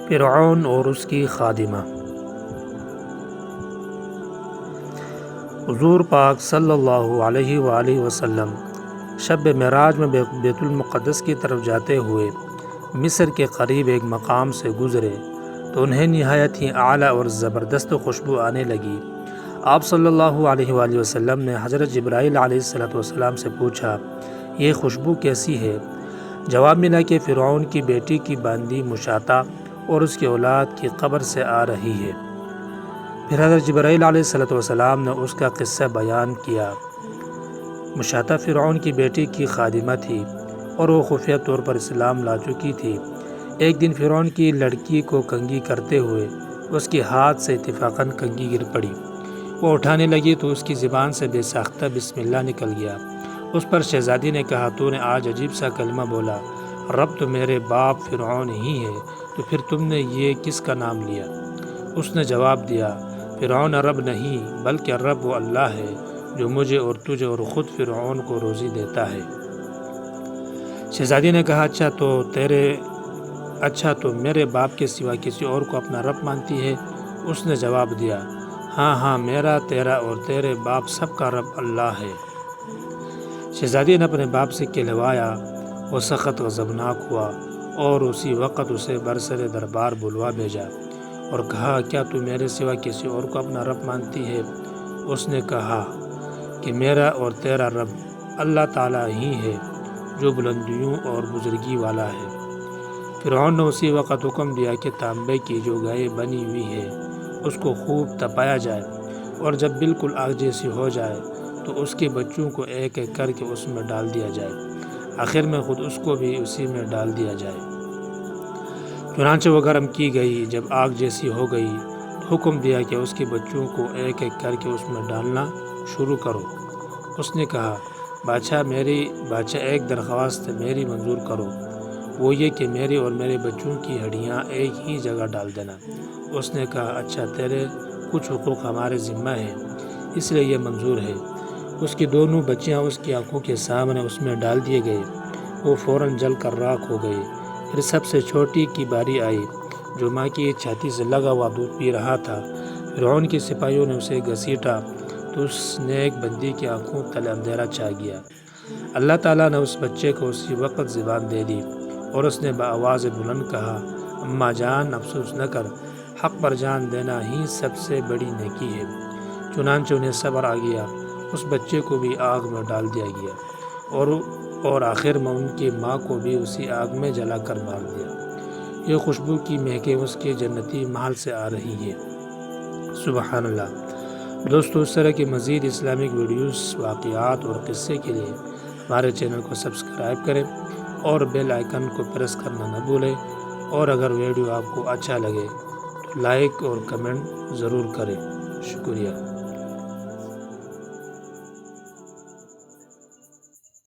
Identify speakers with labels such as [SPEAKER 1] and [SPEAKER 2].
[SPEAKER 1] فرعون اور اس کی خادمہ۔ حضور پاک صلی اللہ علیہ وآلہ وسلم شب معراج میں بیت المقدس کی طرف جاتے ہوئے مصر کے قریب ایک مقام سے گزرے تو انہیں نہایت ہی اعلیٰ اور زبردست خوشبو آنے لگی۔ آپ صلی اللہ علیہ وآلہ وسلم نے حضرت جبرائیل علیہ السلام سے پوچھا، یہ خوشبو کیسی ہے؟ جواب ملا کہ فرعون کی بیٹی کی باندی مشاطہ اور اس کی اولاد کی قبر سے آ رہی ہے۔ پھر حضرت جبرائیل علیہ السلام نے اس کا قصہ بیان کیا۔ مشاطہ فرعون کی بیٹی کی خادمہ تھی اور وہ خفیہ طور پر اسلام لا چکی تھی۔ ایک دن فرعون کی لڑکی کو کنگھی کرتے ہوئے اس کے ہاتھ سے اتفاقاً کنگھی گر پڑی۔ وہ اٹھانے لگی تو اس کی زبان سے بے ساختہ بسم اللہ نکل گیا۔ اس پر شہزادی نے کہا، تو نے آج عجیب سا کلمہ بولا، رب تو میرے باپ فرعون ہی ہے، تو پھر تم نے یہ کس کا نام لیا؟ اس نے جواب دیا، فرعون رب نہیں بلکہ رب وہ اللہ ہے جو مجھے اور تجھے اور خود فرعون کو روزی دیتا ہے۔ شہزادی نے کہا، اچھا تو میرے باپ کے سوا کسی اور کو اپنا رب مانتی ہے؟ اس نے جواب دیا، ہاں میرا، تیرا اور تیرے باپ سب کا رب اللہ ہے۔ شہزادی نے اپنے باپ سے کہلوایا۔ وہ سخت غضبناک ہوا اور اسی وقت اسے برسر دربار بلوا بھیجا اور کہا، کیا تو میرے سوا کسی اور کو اپنا رب مانتی ہے؟ اس نے کہا کہ میرا اور تیرا رب اللہ تعالیٰ ہی ہے جو بلندیوں اور بزرگی والا ہے۔ فرعون نے اسی وقت حکم دیا کہ تانبے کی جو گائے بنی ہوئی ہے اس کو خوب تپایا جائے اور جب بالکل آگ جیسی ہو جائے تو اس کے بچوں کو ایک ایک کر کے اس میں ڈال دیا جائے، آخر میں خود اس کو بھی اسی میں ڈال دیا جائے۔ چنانچہ وہ گرم کی گئی۔ جب آگ جیسی ہو گئی تو حکم دیا کہ اس کے بچوں کو ایک ایک کر کے اس میں ڈالنا شروع کرو۔ اس نے کہا، بادشاہ ایک درخواست میری منظور کرو، وہ یہ کہ میری اور میرے بچوں کی ہڈیاں ایک ہی جگہ ڈال دینا۔ اس نے کہا، اچھا، تیرے کچھ حقوق ہمارے ذمہ ہیں اس لیے یہ منظور ہے۔ اس کی دونوں بچیاں اس کی آنکھوں کے سامنے اس میں ڈال دیے گئے، وہ فوراً جل کر راکھ ہو گئی۔ پھر سب سے چھوٹی کی باری آئی جو ماں کی چھاتی سے لگا ہوا دودھ پی رہا تھا۔ فرعون کے سپاہیوں نے اسے گھسیٹا تو اس نیک بندی کی آنکھوں تلے اندھیرا چھا گیا۔ اللہ تعالیٰ نے اس بچے کو اسی وقت زبان دے دی اور اس نے بآواز بلند کہا، اماں جان، افسوس نہ کر، حق پر جان دینا ہی سب سے بڑی نیکی ہے۔ چنانچہ انہیں صبر آ گیا، اس بچے کو بھی آگ میں ڈال دیا گیا اور آخر میں ان کی ماں کو بھی اسی آگ میں جلا کر مار دیا۔ یہ خوشبو کی مہکیں اس کے جنتی محل سے آ رہی ہے۔ سبحان اللہ۔ دوستو، اس طرح کی مزید اسلامک ویڈیوز، واقعات اور قصے کے لیے ہمارے چینل کو سبسکرائب کریں اور بیل آئیکن کو پریس کرنا نہ بھولیں، اور اگر ویڈیو آپ کو اچھا لگے تو لائک اور کمنٹ ضرور کریں۔ شکریہ۔